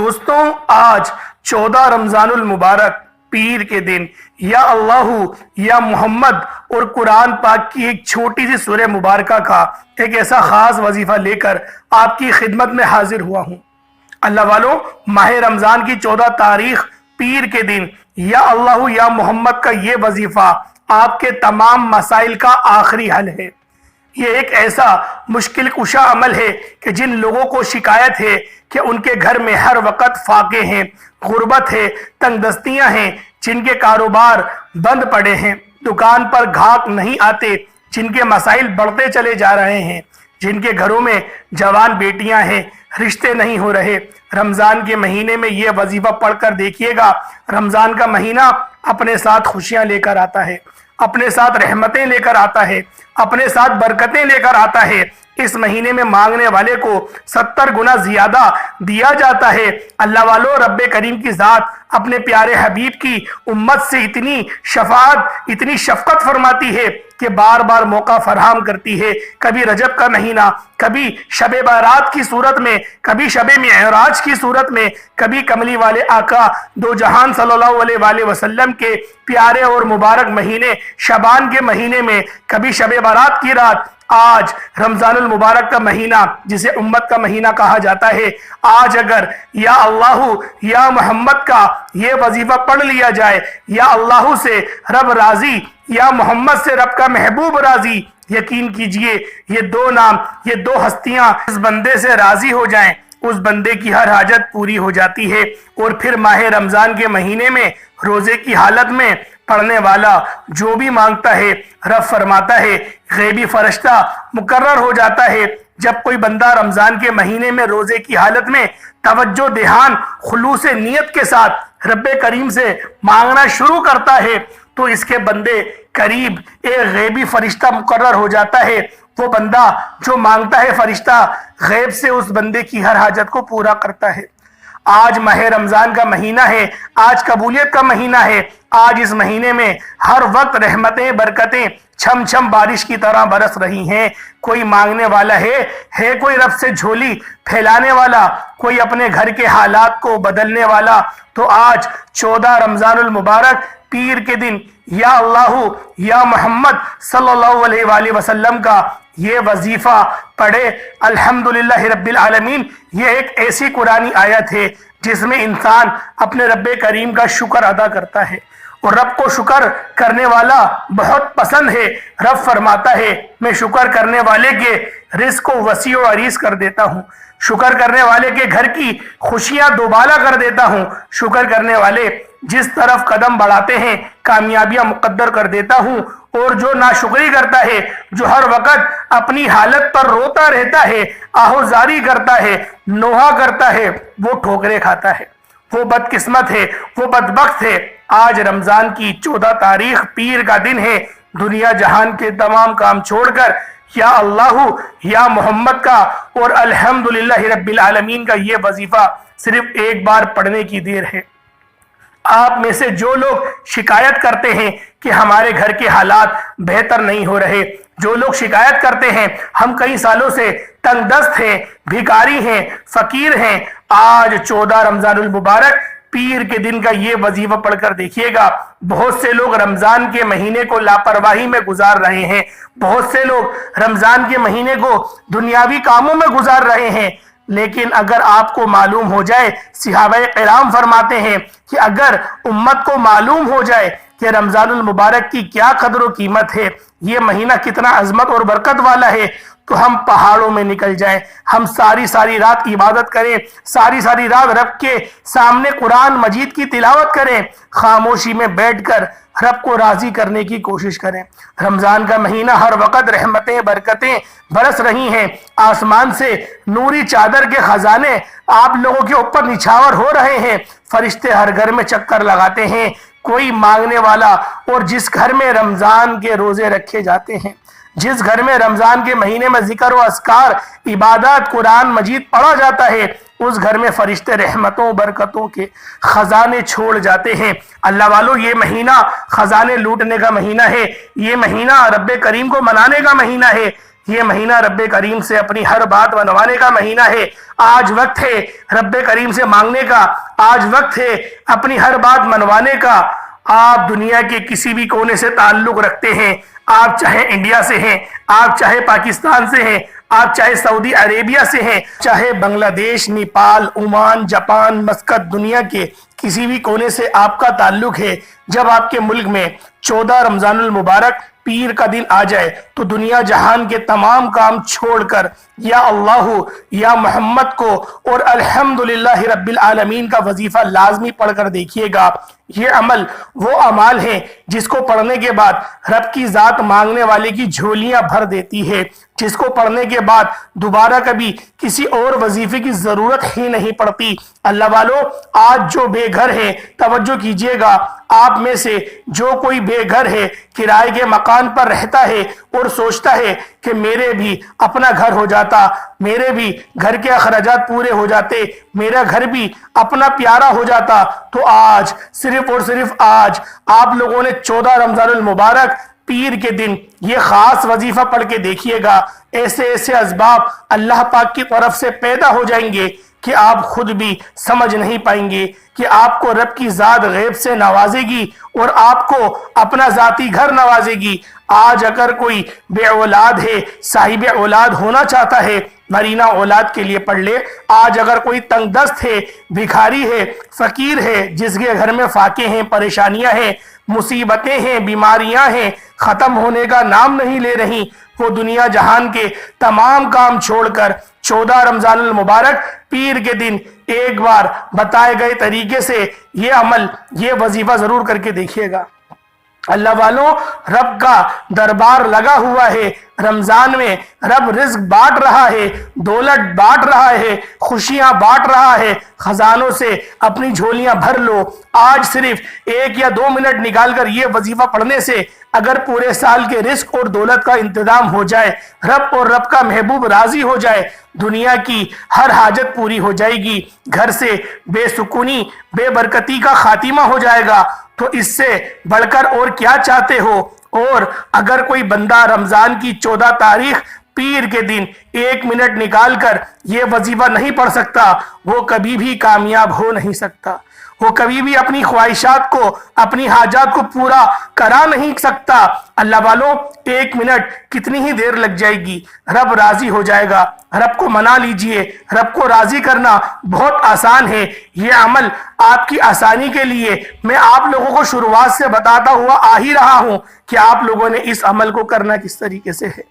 دوستوں، آج 14 رمضان المبارک پیر کے دن یا اللہ یا محمد اور قرآن پاک کی ایک چھوٹی سی سورہ مبارکہ کا ایک ایسا خاص وظیفہ لے کر آپ کی خدمت میں حاضر ہوا ہوں۔ اللہ والوں، ماہ رمضان کی 14 تاریخ پیر کے دن یا اللہ یا محمد کا یہ وظیفہ آپ کے تمام مسائل کا آخری حل ہے۔ یہ ایک ایسا مشکل کشا عمل ہے کہ جن لوگوں کو شکایت ہے کہ ان کے گھر میں ہر وقت فاقے ہیں، غربت ہے، تنگ دستیاں ہیں، جن کے کاروبار بند پڑے ہیں، دکان پر گھاک نہیں آتے، جن کے مسائل بڑھتے چلے جا رہے ہیں، جن کے گھروں میں جوان بیٹیاں ہیں، رشتے نہیں ہو رہے، رمضان کے مہینے میں یہ وظیفہ پڑھ کر دیکھیے گا۔ رمضان کا مہینہ اپنے ساتھ خوشیاں لے کر آتا ہے، اپنے ساتھ رحمتیں لے کر آتا ہے، اپنے ساتھ برکتیں لے کر آتا ہے۔ اس مہینے میں مانگنے والے کو 70 گنا زیادہ دیا جاتا ہے۔ اللہ والو، رب کریم کی ذات اپنے پیارے حبیب کی امت سے اتنی شفاعت، اتنی شفقت فرماتی ہے کہ بار بار موقع فراہم کرتی ہے۔ کبھی رجب کا مہینہ، کبھی شب بارات کی صورت میں، کبھی شب معراج کی صورت میں، کبھی کملی والے آقا دو جہان صلی اللہ علیہ وآلہ وسلم کے پیارے اور مبارک مہینے شعبان کے مہینے میں، کبھی شب بارات کی رات۔ آج رمضان المبارک کا مہینہ جسے امت کا مہینہ کہا جاتا ہے، آج اگر یا اللہ یا محمد کا یہ وظیفہ پڑھ لیا جائے، یا اللہ سے رب راضی، یا محمد سے رب کا محبوب راضی، یقین کیجئے یہ دو نام، یہ دو ہستیاں اس بندے سے راضی ہو جائیں، اس بندے کی ہر حاجت پوری ہو جاتی ہے۔ اور پھر ماہ رمضان کے مہینے میں روزے کی حالت میں پڑھنے والا جو بھی مانگتا ہے، رب فرماتا ہے غیبی فرشتہ مقرر ہو جاتا ہے۔ جب کوئی بندہ رمضان کے مہینے میں روزے کی حالت میں توجہ دھیان خلوص نیت کے ساتھ رب کریم سے مانگنا شروع کرتا ہے تو اس کے بندے قریب ایک غیبی فرشتہ مقرر ہو جاتا ہے۔ وہ بندہ جو مانگتا ہے، فرشتہ غیب سے اس بندے کی ہر حاجت کو پورا کرتا ہے۔ آج ماہ رمضان کا مہینہ ہے، آج قبولیت کا مہینہ ہے۔ آج اس مہینے میں ہر وقت رحمتیں، برکتیں چھم چھم بارش کی طرح برس رہی ہیں۔ کوئی مانگنے والا ہے کوئی رب سے جھولی پھیلانے والا، کوئی اپنے گھر کے حالات کو بدلنے والا۔ تو آج 14 رمضان المبارک پیر کے دن یا اللہ یا محمد صلی اللہ علیہ وآلہ وسلم کا یہ وظیفہ پڑھے۔ الحمدللہ رب العالمین، یہ ایک ایسی قرآنی آیت ہے جس میں انسان اپنے رب کریم کا شکر ادا کرتا ہے، اور رب کو شکر کرنے والا بہت پسند ہے۔ رب فرماتا ہے میں شکر کرنے والے کے رزق کو وسیع و عریض کر دیتا ہوں، شکر کرنے والے کے گھر کی خوشیاں دوبالا کر دیتا ہوں، شکر کرنے والے جس طرف قدم بڑھاتے ہیں کامیابیاں مقدر کر دیتا ہوں، اور جو ناشکری کرتا ہے، جو ہر وقت اپنی حالت پر روتا رہتا ہے، آہوزاری کرتا ہے، نوحہ کرتا ہے، وہ ٹھوکریں کھاتا ہے، وہ بدقسمت ہے، وہ بدبخت ہے۔ آج رمضان کی 14 تاریخ پیر کا دن ہے۔ دنیا جہان کے تمام کام چھوڑ کر یا اللہ یا محمد کا اور الحمدللہ رب العالمین کا یہ وظیفہ صرف ایک بار پڑھنے کی دیر ہے۔ آپ میں سے جو لوگ شکایت کرتے ہیں کہ ہمارے گھر کے حالات بہتر نہیں ہو رہے، جو لوگ شکایت کرتے ہیں ہم کئی سالوں سے تنگ دست ہیں، بھکاری ہیں، فقیر ہیں، آج 14 رمضان المبارک پیر کے دن کا یہ وظیفہ پڑھ کر دیکھیے گا۔ بہت سے لوگ رمضان کے مہینے کو لاپرواہی میں گزار رہے ہیں، بہت سے لوگ رمضان کے مہینے کو دنیاوی کاموں میں گزار رہے ہیں، لیکن اگر آپ کو معلوم ہو جائے، صحابہ کرام فرماتے ہیں کہ اگر امت کو معلوم ہو جائے کہ رمضان المبارک کی کیا قدر و قیمت ہے، یہ مہینہ کتنا عظمت اور برکت والا ہے، تو ہم پہاڑوں میں نکل جائیں، ہم ساری رات عبادت کریں، ساری رات رب کے سامنے قرآن مجید کی تلاوت کریں، خاموشی میں بیٹھ کر رب کو راضی کرنے کی کوشش کریں۔ رمضان کا مہینہ ہر وقت رحمتیں، برکتیں برس رہی ہیں، آسمان سے نوری چادر کے خزانے آپ لوگوں کے اوپر نچھاور ہو رہے ہیں، فرشتے ہر گھر میں چکر لگاتے ہیں۔ کوئی مانگنے والا، اور جس گھر میں رمضان کے روزے رکھے جاتے ہیں، جس گھر میں رمضان کے مہینے میں ذکر و اذکار، عبادات، قرآن مجید پڑھا جاتا ہے، اس گھر میں فرشتے رحمتوں برکتوں کے خزانے چھوڑ جاتے ہیں۔ اللہ والو، یہ مہینہ خزانے لوٹنے کا مہینہ ہے، یہ مہینہ رب کریم کو منانے کا مہینہ ہے۔ یہ مہینہ رب کریم سے اپنی ہر بات منوانے کا مہینہ ہے۔ آج وقت ہے رب کریم سے مانگنے کا، آج وقت ہے اپنی ہر بات منوانے کا۔ آپ دنیا کے کسی بھی کونے سے تعلق رکھتے ہیں، آپ چاہے انڈیا سے ہیں، آپ چاہے پاکستان سے ہیں، آپ چاہے سعودی عربیہ سے ہیں، چاہے بنگلہ دیش، نیپال، عمان، جاپان، مسقط، دنیا کے کسی بھی کونے سے آپ کا تعلق ہے، جب آپ کے ملک میں 14 رمضان المبارک پیر کا دن آ جائے تو دنیا جہان کے تمام کام چھوڑ کر یا اللہ یا محمد کو اور الحمدللہ رب العالمین کا وظیفہ لازمی پڑھ کر دیکھیے گا۔ یہ عمل وہ اعمال ہیں جس کو پڑھنے کے بعد رب کی ذات مانگنے والے کی جھولیاں بھر دیتی ہے، جس کو پڑھنے کے بعد دوبارہ کبھی کسی اور وظیفے کی ضرورت ہی نہیں پڑتی۔ اللہ والو، آج جو بے گھر ہے توجہ کیجئے گا، آپ میں سے جو کوئی بے گھر ہے، کرائے کے مکان پر رہتا ہے اور سوچتا ہے کہ میرے بھی اپنا گھر ہو جاتا، میرے بھی گھر کے اخراجات پورے ہو جاتے، میرا گھر بھی اپنا پیارا ہو جاتا، تو آج صرف اور صرف آج آپ لوگوں نے 14 رمضان المبارک پیر کے دن یہ خاص وظیفہ پڑھ کے دیکھیے گا۔ ایسے ایسے اسباب اللہ پاک کی طرف سے پیدا ہو جائیں گے کہ آپ خود بھی سمجھ نہیں پائیں گے کہ آپ کو رب کی ذات غیب سے نوازے گی اور آپ کو اپنا ذاتی گھر نوازے گی۔ آج اگر کوئی بے اولاد ہے، صاحب اولاد ہونا چاہتا ہے، نرینہ اولاد کے لیے پڑھ لے۔ آج اگر کوئی تنگ دست ہے، بھکاری ہے، فقیر ہے، جس کے گھر میں فاقے ہیں، پریشانیاں ہیں، مصیبتیں ہیں، بیماریاں ہیں، ختم ہونے کا نام نہیں لے رہی، وہ دنیا جہان کے تمام کام چھوڑ کر 14 رمضان المبارک پیر کے دن ایک بار بتائے گئے طریقے سے یہ عمل، یہ وظیفہ ضرور کر کے دیکھیے گا۔ اللہ والوں، رب کا دربار لگا ہوا ہے۔ رمضان میں رب رزق بانٹ رہا ہے، دولت بانٹ رہا ہے، خوشیاں بانٹ رہا ہے۔ خزانوں سے اپنی جھولیاں بھر لو۔ آج صرف 1 یا 2 منٹ نکال کر یہ وظیفہ پڑھنے سے اگر پورے سال کے رزق اور دولت کا انتظام ہو جائے، رب اور رب کا محبوب راضی ہو جائے، دنیا کی ہر حاجت پوری ہو جائے گی، گھر سے بے سکونی، بے برکتی کا خاتمہ ہو جائے گا، تو اس سے بڑھ کر اور کیا چاہتے ہو؟ اور اگر کوئی بندہ رمضان کی 14 تاریخ پیر کے دن 1 منٹ نکال کر یہ وظیفہ نہیں پڑھ سکتا، وہ کبھی بھی کامیاب ہو نہیں سکتا، وہ کبھی بھی اپنی خواہشات کو، اپنی حاجات کو پورا کرا نہیں سکتا۔ اللہ والوں، 1 منٹ کتنی ہی دیر لگ جائے گی، رب راضی ہو جائے گا۔ رب کو منا لیجئے، رب کو راضی کرنا بہت آسان ہے۔ یہ عمل آپ کی آسانی کے لیے میں آپ لوگوں کو شروعات سے بتاتا ہوا آ ہی رہا ہوں کہ آپ لوگوں نے اس عمل کو کرنا کس طریقے سے ہے۔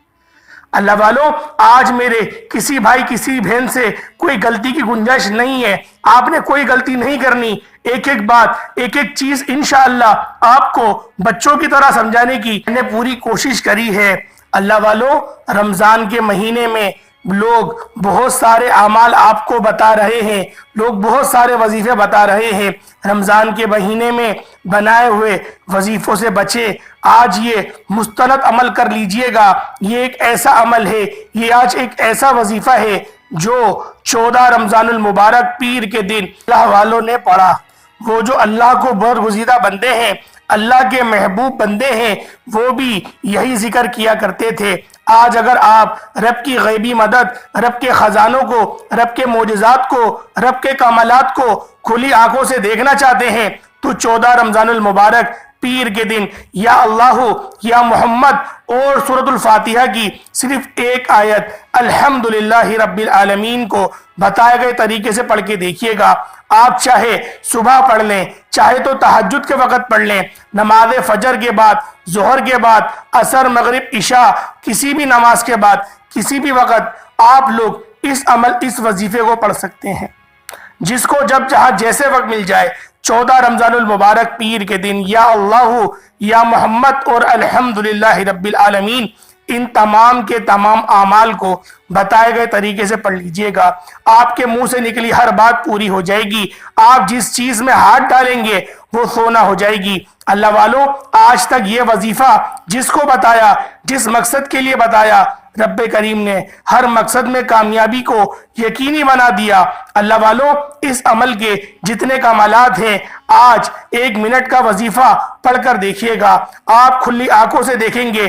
اللہ والوں، آج میرے کسی بھائی کسی بہن سے کوئی غلطی کی گنجائش نہیں ہے، آپ نے کوئی غلطی نہیں کرنی۔ ایک ایک بات، ایک ایک چیز انشاءاللہ آپ کو بچوں کی طرح سمجھانے کی میں نے پوری کوشش کری ہے۔ اللہ والوں، رمضان کے مہینے میں لوگ بہت سارے اعمال آپ کو بتا رہے ہیں، لوگ بہت سارے وظیفے بتا رہے ہیں۔ رمضان کے مہینے میں بنائے ہوئے وظیفوں سے بچے۔ آج یہ مستند عمل کر لیجئے گا۔ یہ ایک ایسا عمل ہے، یہ آج ایک ایسا وظیفہ ہے جو 14 رمضان المبارک پیر کے دن اللہ والوں نے پڑھا۔ وہ جو اللہ کو برگزیدہ بندے ہیں، اللہ کے محبوب بندے ہیں، وہ بھی یہی ذکر کیا کرتے تھے۔ آج اگر آپ رب کی غیبی مدد، رب کے خزانوں کو، رب کے معجزات کو، رب کے کمالات کو کھلی آنکھوں سے دیکھنا چاہتے ہیں تو 14 رمضان المبارک پیر کے دن یا اللہ یا محمد اور سورۃ الفاتحہ کی صرف ایک آیت الحمدللہ رب العالمین کو بتائے گئے طریقے سے پڑھ کے دیکھیے گا۔ آپ چاہے صبح پڑھ لیں، چاہے تو تہجد کے وقت پڑھ لیں، نماز فجر کے بعد، ظہر کے بعد، عصر، مغرب، عشاء، کسی بھی نماز کے بعد، کسی بھی وقت آپ لوگ اس عمل، اس وظیفے کو پڑھ سکتے ہیں۔ جس کو جب جہاں جیسے وقت مل جائے 14 رمضان المبارک پیر کے دن یا اللہ یا محمد اور الحمدللہ رب العالمین، ان تمام کے تمام اعمال کو بتائے گئے طریقے سے پڑھ لیجئے گا۔ آپ کے منہ سے نکلی ہر بات پوری ہو جائے گی۔ آپ جس چیز میں ہاتھ ڈالیں گے وہ سونا ہو جائے گی۔ اللہ والوں، آج تک یہ وظیفہ جس کو بتایا، جس مقصد کے لیے بتایا، رب کریم نے ہر مقصد میں کامیابی کو یقینی بنا دیا۔ اللہ والوں، اس عمل کے جتنے کمالات ہیں، آج 1 منٹ کا وظیفہ پڑھ کر دیکھیے گا۔ آپ کھلی آنکھوں سے دیکھیں گے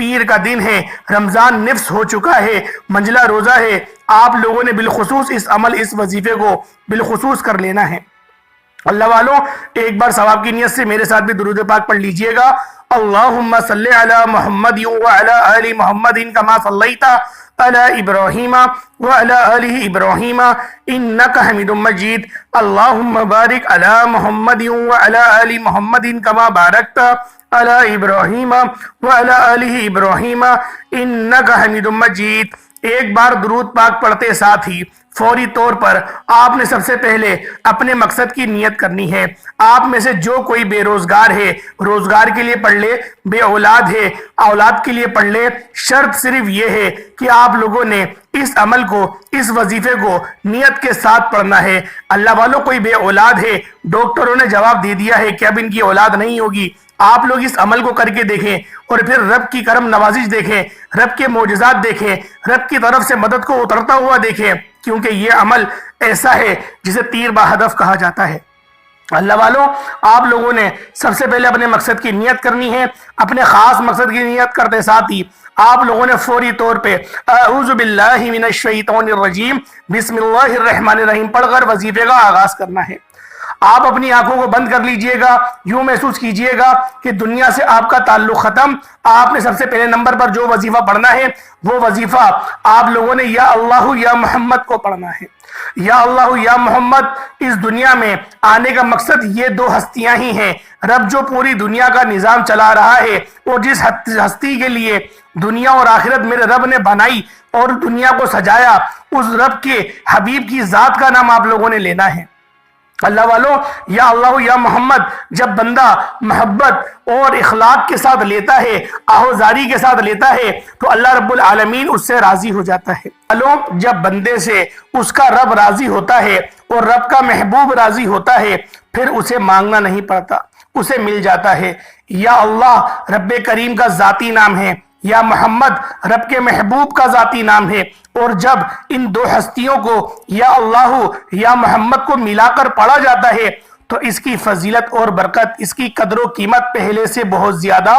پیر کا دن ہے، رمضان نفس ہو چکا ہے، منجلا روزہ ہے، آپ لوگوں نے بالخصوص اس عمل، اس وظیفے کو بالخصوص کر لینا ہے۔ اللہ والوں، ایک بار ثواب کی نیت سے میرے ساتھ بھی درود پاک پڑھ لیجئے گا۔ اللہم صلی علی محمد وعلی آل محمد کما صلیت علی ابراہیم وعلی آل ابراہیم انک حمید مجید۔ اللہم بارک علی محمد وعلی آل محمد کما بارکت علی ابراہیم وعلی آل ابراہیم انک حمید مجید۔ ایک بار درود پاک پڑھتے ساتھ ہی فوری طور پر آپ نے سب سے پہلے اپنے مقصد کی نیت کرنی ہے۔ آپ میں سے جو کوئی بے روزگار ہے، روزگار کے لیے پڑھ لے، بے اولاد ہے، اولاد کے لیے پڑھ لے۔ شرط صرف یہ ہے کہ آپ لوگوں نے اس عمل کو، اس وظیفے کو نیت کے ساتھ پڑھنا ہے۔ اللہ والوں، کوئی بے اولاد ہے، ڈاکٹروں نے جواب دے دیا ہے کہ اب ان کی اولاد نہیں ہوگی، آپ لوگ اس عمل کو کر کے دیکھیں اور پھر رب کی کرم نوازش دیکھیں، رب کے معجزات دیکھیں، رب کی طرف سے مدد کو اترتا ہوا دیکھیں، کیونکہ یہ عمل ایسا ہے جسے تیر بہدف کہا جاتا ہے۔ اللہ والوں، آپ لوگوں نے سب سے پہلے اپنے مقصد کی نیت کرنی ہے۔ اپنے خاص مقصد کی نیت کرتے ساتھ ہی آپ لوگوں نے فوری طور پہ اعوذ باللہ من الشیطان الرجیم بسم اللہ الرحمن الرحیم پڑھ کر وظیفے کا آغاز کرنا ہے۔ آپ اپنی آنکھوں کو بند کر لیجئے گا، یوں محسوس کیجئے گا کہ دنیا سے آپ کا تعلق ختم۔ آپ نے سب سے پہلے نمبر پر جو وظیفہ پڑھنا ہے وہ وظیفہ آپ لوگوں نے یا اللہ یا محمد کو پڑھنا ہے۔ یا اللہ یا محمد، اس دنیا میں آنے کا مقصد یہ دو ہستیاں ہی ہیں۔ رب جو پوری دنیا کا نظام چلا رہا ہے اور جس ہستی کے لیے دنیا اور آخرت میرے رب نے بنائی اور دنیا کو سجایا، اس رب کے حبیب کی ذات کا نام آپ لوگوں نے لینا ہے۔ اللہ والوں، یا اللہ یا محمد جب بندہ محبت اور اخلاق کے ساتھ لیتا ہے، آہوزاری کے ساتھ لیتا ہے، تو اللہ رب العالمین اس سے راضی ہو جاتا ہے۔ جب بندے سے اس کا رب راضی ہوتا ہے اور رب کا محبوب راضی ہوتا ہے، پھر اسے مانگنا نہیں پڑتا، اسے مل جاتا ہے۔ یا اللہ رب کریم کا ذاتی نام ہے، یا محمد رب کے محبوب کا ذاتی نام ہے، اور جب ان دو ہستیوں کو یا اللہ یا محمد کو ملا کر پڑھا جاتا ہے تو اس کی فضیلت اور برکت، اس کی قدر و قیمت پہلے سے بہت زیادہ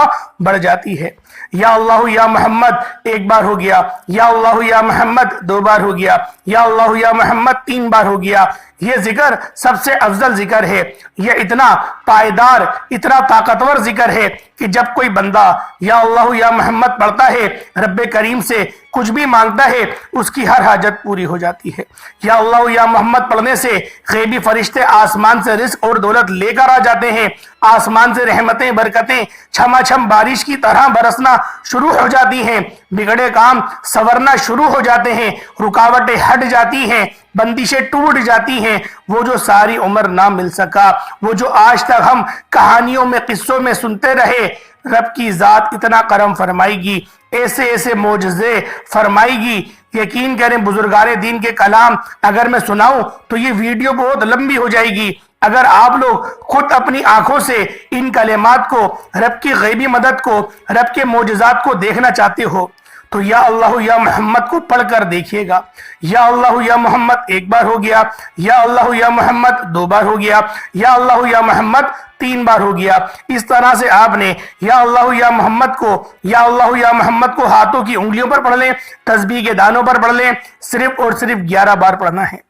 بڑھ جاتی ہے۔ یا اللہ یا محمد ایک بار ہو گیا، یا اللہ یا محمد دو بار ہو گیا، یا اللہ یا محمد تین بار ہو گیا۔ یہ ذکر سب سے افضل ذکر ہے، یہ اتنا پائیدار، اتنا طاقتور ذکر ہے کہ جب کوئی بندہ یا اللہ یا محمد پڑھتا ہے، رب کریم سے کچھ بھی مانگتا ہے، اس کی ہر حاجت پوری ہو جاتی ہے۔ یا اللہ یا محمد پڑھنے سے غیبی فرشتے آسمان سے رزق اور دولت لے کر آ جاتے ہیں، آسمان سے رحمتیں، برکتیں چھما چھم بارش کی طرح برسنا شروع ہو جاتی ہیں، بگڑے کام سنورنا شروع ہو جاتے ہیں، رکاوٹیں ہٹ جاتی ہیں، بندشیں ٹوٹ جاتی ہیں۔ وہ جو ساری عمر نہ مل سکا، وہ جو آج تک ہم کہانیوں میں، قصوں میں سنتے رہے، رب کی ذات اتنا کرم فرمائے گی، ایسے ایسے معجزے فرمائے گی۔ یقین کریں بزرگان دین کے کلام اگر میں سناؤں تو یہ ویڈیو بہت لمبی ہو جائے گی۔ اگر آپ لوگ خود اپنی آنکھوں سے ان کلمات کو، رب کی غیبی مدد کو، رب کے معجزات کو دیکھنا چاہتے ہو تو یا اللہ یا محمد کو پڑھ کر دیکھیے گا۔ یا اللہ یا محمد ایک بار ہو گیا، یا اللہ یا محمد دو بار ہو گیا، یا اللہ یا محمد تین بار ہو گیا۔ اس طرح سے آپ نے یا اللہ یا محمد کو، یا اللہ یا محمد کو ہاتھوں کی انگلیوں پر پڑھ لیں، تسبیح کے دانوں پر پڑھ لیں، صرف اور صرف 11 بار پڑھنا ہے۔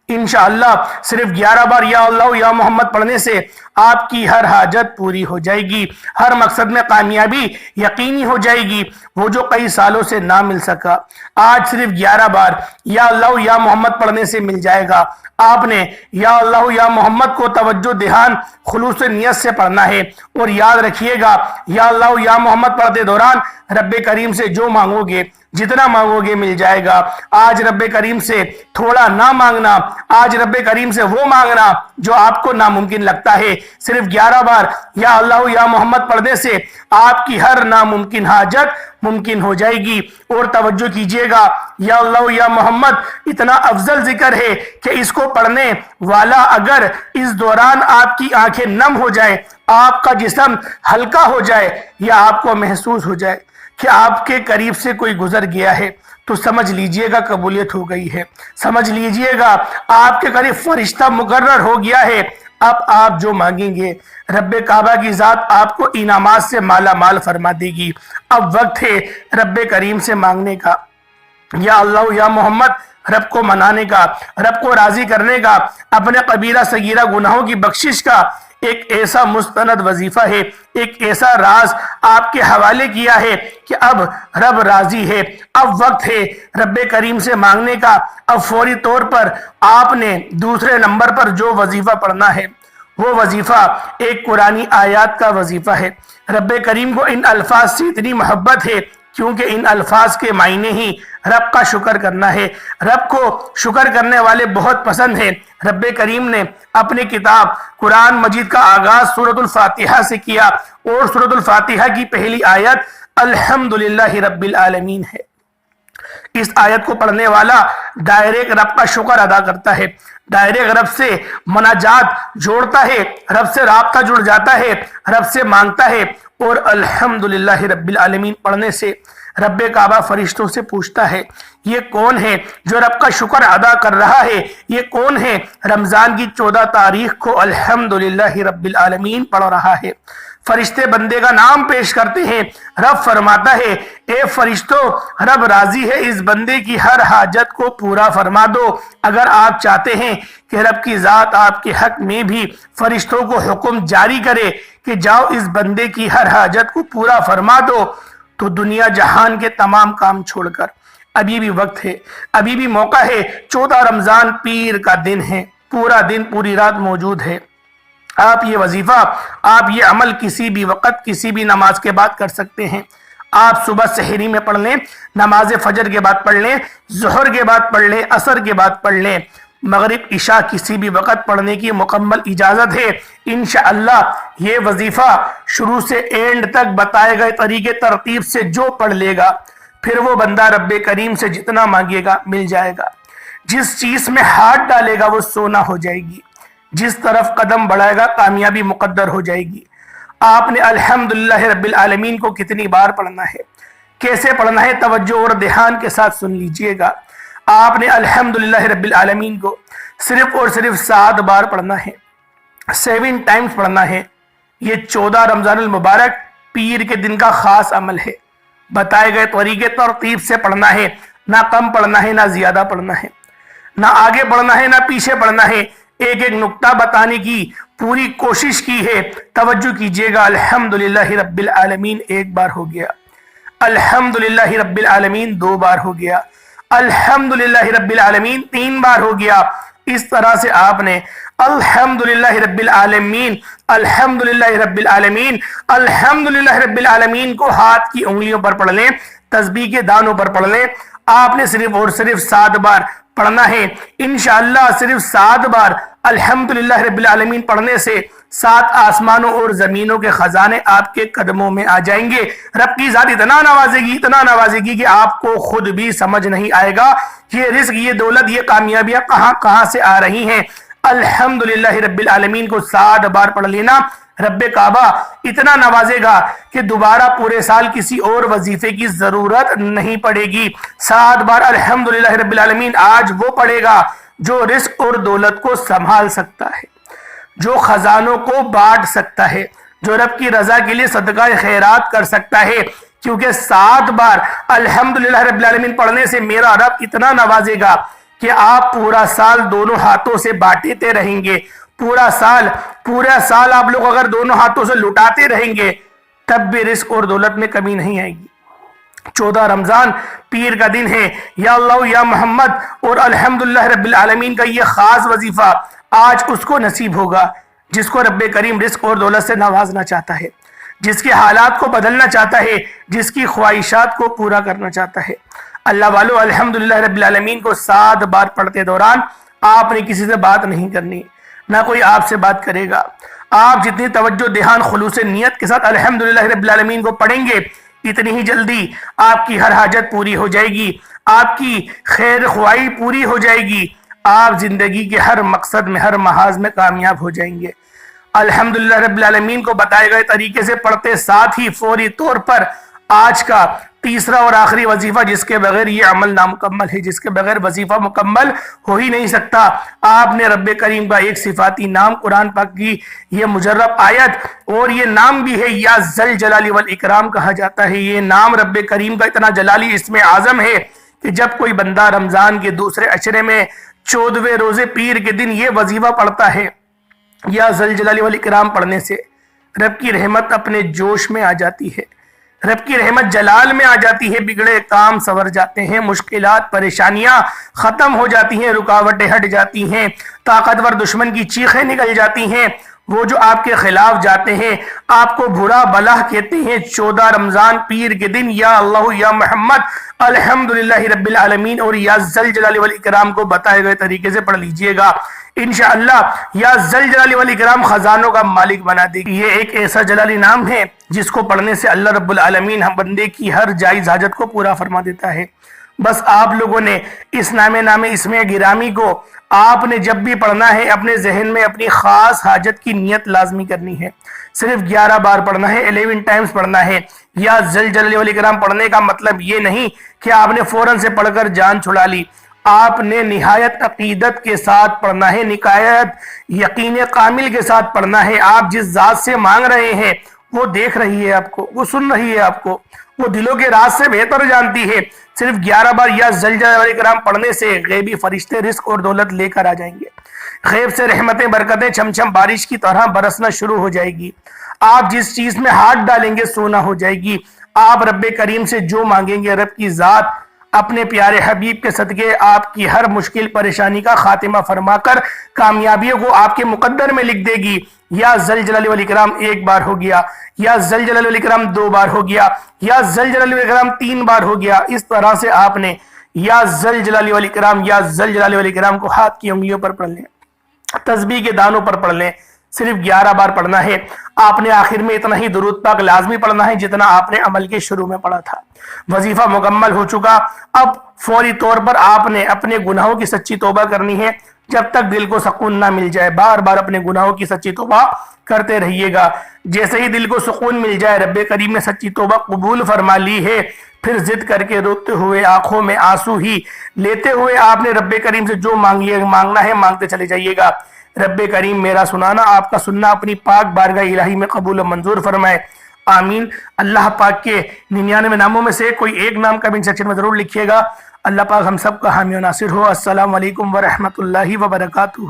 انشاءاللہ صرف 11 بار یا اللہ یا محمد پڑھنے سے آپ کی ہر حاجت پوری ہو جائے گی، ہر مقصد میں کامیابی یقینی ہو جائے گی، وہ جو کئی سالوں سے نہ مل سکا آج صرف 11 بار یا اللہ یا محمد پڑھنے سے مل جائے گا۔ آپ نے یا اللہ یا محمد کو توجہ دھیان خلوص نیت سے پڑھنا ہے، اور یاد رکھیے گا یا اللہ یا محمد پڑھتے دوران رب کریم سے جو مانگو گے، جتنا مانگو گے مل جائے گا۔ آج رب کریم سے تھوڑا نہ مانگنا، آج رب کریم سے وہ مانگنا جو آپ کو ناممکن لگتا ہے۔ صرف 11 بار یا اللہ یا محمد پڑھنے سے آپ کی ہر ناممکن حاجت ممکن ہو جائے گی۔ اور توجہ کیجئے گا یا اللہ یا محمد اتنا افضل ذکر ہے کہ اس کو پڑھنے والا اگر اس دوران آپ کی آنکھیں نم ہو جائے، آپ کا جسم ہلکا ہو جائے، یا آپ کو محسوس ہو جائے کہ آپ کے قریب سے کوئی گزر گیا ہے، تو سمجھ لیجئے گا قبولیت ہو گئی ہے، سمجھ لیجئے گا آپ کے قریب فرشتہ مقرر ہو گیا ہے، اب آپ جو مانگیں گے رب کعبہ کی ذات آپ کو انعامات سے مالا مال فرما دے گی۔ اب وقت ہے رب کریم سے مانگنے کا، یا اللہ یا محمد، رب کو منانے کا، رب کو راضی کرنے کا، اپنے کبیرہ صغیرہ گناہوں کی بخشش کا ایک ایسا مستند وظیفہ ہے، ایک ایسا راز آپ کے حوالے کیا ہے کہ اب رب راضی ہے۔ اب وقت ہے رب کریم سے مانگنے کا۔ اب فوری طور پر آپ نے دوسرے نمبر پر جو وظیفہ پڑھنا ہے وہ وظیفہ ایک قرآنی آیات کا وظیفہ ہے۔ رب کریم کو ان الفاظ سے اتنی محبت ہے کیونکہ ان الفاظ کے معنی ہی رب کا شکر کرنا ہے۔ رب کو شکر کرنے والے بہت پسند ہیں۔ رب کریم نے اپنی کتاب قرآن مجید کا آغاز سورۃ الفاتحہ سے کیا، اور سورۃ الفاتحہ کی پہلی آیت الحمدللہ رب العالمین ہے۔ اس آیت کو پڑھنے والا ڈائریکٹ رب کا شکر ادا کرتا ہے، ڈائریکٹ رب سے مناجات جوڑتا ہے، رب سے رابطہ جڑ جاتا ہے، رب سے مانگتا ہے۔ اور الحمدللہ رب العالمین پڑھنے سے رب کعبہ فرشتوں سے پوچھتا ہے یہ کون ہے جو رب کا شکر ادا کر رہا ہے، یہ کون ہے رمضان کی 14 تاریخ کو الحمدللہ رب العالمین پڑھ رہا ہے۔ فرشتے بندے کا نام پیش کرتے ہیں، رب فرماتا ہے اے فرشتوں، رب راضی ہے اس بندے کی ہر حاجت کو پورا فرما دو۔ اگر آپ چاہتے ہیں کہ رب کی ذات آپ کے حق میں بھی فرشتوں کو حکم جاری کرے کہ جاؤ اس بندے کی ہر حاجت کو پورا فرما دو، تو دنیا جہان کے تمام کام چھوڑ کر ابھی بھی وقت ہے، ابھی بھی موقع ہے۔ 14 رمضان پیر کا دن ہے، پورا دن پوری رات موجود ہے۔ آپ یہ وظیفہ، آپ یہ عمل کسی بھی وقت کسی بھی نماز کے بعد کر سکتے ہیں۔ آپ صبح سحری میں پڑھ لیں، نماز فجر کے بعد پڑھ لیں، ظہر کے بعد پڑھ لیں، عصر کے بعد پڑھ لیں، مغرب عشاء کسی بھی وقت پڑھنے کی مکمل اجازت ہے۔ انشاءاللہ یہ وظیفہ شروع سے اینڈ تک بتائے گئے طریقے ترتیب سے جو پڑھ لے گا، پھر وہ بندہ رب کریم سے جتنا مانگے گا مل جائے گا۔ جس چیز میں ہاتھ ڈالے گا وہ سونا ہو جائے گی، جس طرف قدم بڑھائے گا کامیابی مقدر ہو جائے گی۔ آپ نے الحمدللہ رب العالمین کو کتنی بار پڑھنا ہے، کیسے پڑھنا ہے، توجہ اور دھیان کے ساتھ سن لیجئے گا۔ آپ نے الحمدللہ رب العالمین کو صرف اور صرف 7 بار پڑھنا ہے، 7 ٹائمز پڑھنا ہے۔ یہ 14 رمضان المبارک پیر کے دن کا خاص عمل ہے۔ بتائے گئے طریقے ترتیب سے پڑھنا ہے، نہ کم پڑھنا ہے نہ زیادہ پڑھنا ہے، نہ آگے پڑھنا ہے نہ پیچھے پڑھنا ہے۔ ایک ایک نقطہ بتانے کی پوری کوشش کی ہے۔ توجہ کیجئے گا، الحمدللہ رب العالمین 1 بار ہو گیا، الحمدللہ رب العالمین 2 بار ہو گیا، الحمدللہ رب العالمین 3 بار ہو گیا۔ اس طرح سے آپ نے الحمدللہ رب العالمین، الحمدللہ رب العالمین، الحمدللہ رب العالمین کو ہاتھ کی انگلیوں پر پڑھ لیں، تسبیح کے دانوں پر پڑھ لیں۔ آپ نے صرف اور صرف 7 بار پڑھنا ہے۔ انشاءاللہ صرف 7 بار الحمدللہ رب العالمین پڑھنے سے 7 آسمانوں اور زمینوں کے خزانے آپ کے قدموں میں آ جائیں گے۔ رب کی ذات اتنا نوازے گی کہ آپ کو خود بھی سمجھ نہیں آئے گا یہ رزق، یہ دولت، یہ کامیابیاں کہاں سے آ رہی ہیں۔ الحمدللہ رب العالمین کو 7 بار پڑھ لینا، رب کعبہ اتنا نوازے گا کہ دوبارہ پورے سال کسی اور وظیفے کی ضرورت نہیں پڑے گی۔ 7 بار الحمدللہ رب العالمین آج وہ پڑھے گا جو رزق اور دولت کو سنبھال سکتا ہے، جو خزانوں کو بانٹ سکتا ہے، جو رب کی رضا کے لیے صدقہ خیرات کر سکتا ہے، کیونکہ 7 بار الحمدللہ رب العالمین پڑھنے سے میرا رب اتنا نوازے گا کہ آپ پورا سال دونوں ہاتھوں سے بانٹتے رہیں گے۔ پورا سال آپ لوگ اگر دونوں ہاتھوں سے لٹاتے رہیں گے تب بھی رزق اور دولت میں کمی نہیں آئے گی۔ 14 رمضان پیر کا دن ہے، یا اللہ یا محمد اور الحمدللہ رب العالمین کا یہ خاص وظیفہ آج اس کو نصیب ہوگا جس کو رب کریم رزق اور دولت سے نوازنا چاہتا ہے، جس کے حالات کو بدلنا چاہتا ہے، جس کی خواہشات کو پورا کرنا چاہتا ہے۔ اللہ والو، الحمدللہ رب العالمین کو 7 بار پڑھتے دوران آپ نے کسی سے بات نہیں کرنی، نہ کوئی آپ سے بات کرے گا۔ آپ جتنی توجہ دھیان خلوص نیت کے ساتھ الحمدللہ رب العالمین کو پڑھیں گے اتنی ہی جلدی آپ کی ہر حاجت پوری ہو جائے گی، آپ کی خیر خواہی پوری ہو جائے گی، آپ زندگی کے ہر مقصد میں ہر محاذ میں کامیاب ہو جائیں گے۔ الحمدللہ رب العالمین کو بتائے گئے طریقے سے پڑھتے ساتھ ہی فوری طور پر آج کا تیسرا اور آخری وظیفہ جس کے بغیر یہ عمل نامکمل ہے، جس کے بغیر وظیفہ مکمل ہو ہی نہیں سکتا۔ آپ نے رب کریم کا ایک صفاتی نام، قرآن پاک کی یہ مجرب آیت، اور یہ نام بھی ہے یا ذل جلال والاکرام کہا جاتا ہے۔ یہ نام رب کریم کا اتنا جلالی اسم اعظم ہے کہ جب کوئی بندہ رمضان کے دوسرے عشرے میں 14ویں روزے پیر کے دن یہ وظیفہ پڑھتا ہے، یا ذل جلال والاکرام پڑھنے سے رب کی رحمت اپنے جوش میں آ جاتی ہے، رب کی رحمت جلال میں آ جاتی ہے، بگڑے کام سنور جاتے ہیں، مشکلات پریشانیاں ختم ہو جاتی ہیں، رکاوٹیں ہٹ جاتی ہیں، طاقتور دشمن کی چیخیں نکل جاتی ہیں، وہ جو آپ کے خلاف جاتے ہیں، آپ کو برا بلا کہتے ہیں، 14 رمضان پیر کے دن یا اللہ یا محمد الحمدللہ رب العالمین اور یا ذل جلال والاکرام کو بتائے گئے طریقے سے پڑھ لیجئے گا، انشاءاللہ یا ذل جلال والاکرام خزانوں کا مالک بنا دے گی۔ یہ ایک ایسا جلالی نام ہے جس کو پڑھنے سے اللہ رب العالمین ہم بندے کی ہر جائز حاجت کو پورا فرما دیتا ہے۔ بس آپ لوگوں نے اس نام اسم گرامی کو آپ نے جب بھی پڑھنا ہے اپنے ذہن میں اپنی خاص حاجت کی نیت لازمی کرنی ہے، صرف 11 بار پڑھنا ہے، 11 ٹائمز پڑھنا ہے۔ یا ذل جلال والاکرام پڑھنے کا مطلب یہ نہیں کہ آپ نے فوراً سے پڑھ کر جان چھڑا لی، آپ نے نہایت عقیدت کے ساتھ پڑھنا ہے، نہایت یقین کامل کے ساتھ پڑھنا ہے۔ آپ جس ذات سے مانگ رہے ہیں وہ دیکھ رہی ہے آپ کو، وہ سن رہی ہے آپ کو، وہ دلوں کے راز سے بہتر جانتی ہے۔ صرف 11 بار یا ذل جلال والاکرام پڑھنے سے غیبی فرشتے رزق اور دولت لے کر آ جائیں گے، غیب سے رحمتیں برکتیں چھم چھم بارش کی طرح برسنا شروع ہو جائے گی، آپ جس چیز میں ہاتھ ڈالیں گے سونا ہو جائے گی، آپ رب کریم سے جو مانگیں گے رب کی ذات اپنے پیارے حبیب کے صدقے آپ کی ہر مشکل پریشانی کا خاتمہ فرما کر کامیابیوں کو آپ کے مقدر میں لکھ دے گی۔ یا ذل جلال والاکرام 1 بار ہو گیا، یا ذل جلال والاکرام 2 بار ہو گیا، یا ذل جلال والاکرام 3 بار ہو گیا، اس طرح سے آپ نے یا ذل جلال والاکرام یا ذل جلال والاکرام کو ہاتھ کی انگلیوں پر پڑھ لیں، تسبیح کے دانوں پر پڑھ لیں، صرف 11 بار پڑھنا ہے۔ آپ نے آخر میں اتنا ہی درود پاک لازمی پڑھنا ہے جتنا آپ نے عمل کے شروع میں پڑھا تھا۔ وظیفہ مکمل ہو چکا، اب فوری طور پر آپ نے اپنے گناہوں کی سچی توبہ کرنی ہے، جب تک دل کو سکون نہ مل جائے بار بار اپنے گناہوں کی سچی توبہ کرتے رہیے گا۔ جیسے ہی دل کو سکون مل جائے رب کریم نے سچی توبہ قبول فرما لی ہے، پھر ضد کر کے روتے ہوئے آنکھوں میں آنسو ہی لیتے ہوئے آپ نے رب کریم سے جو مانگنا ہے مانگتے چلے جائیے گا۔ رب کریم میرا سنانا آپ کا سننا اپنی پاک بارگاہ الہی میں قبول و منظور فرمائے، آمین۔ اللہ پاک کے 99 ناموں میں سے کوئی ایک نام کمنٹ سیکشن میں ضرور لکھیے گا۔ اللہ پاک ہم سب کا حامی و ناصر ہو۔ السلام علیکم ورحمۃ اللہ وبرکاتہ۔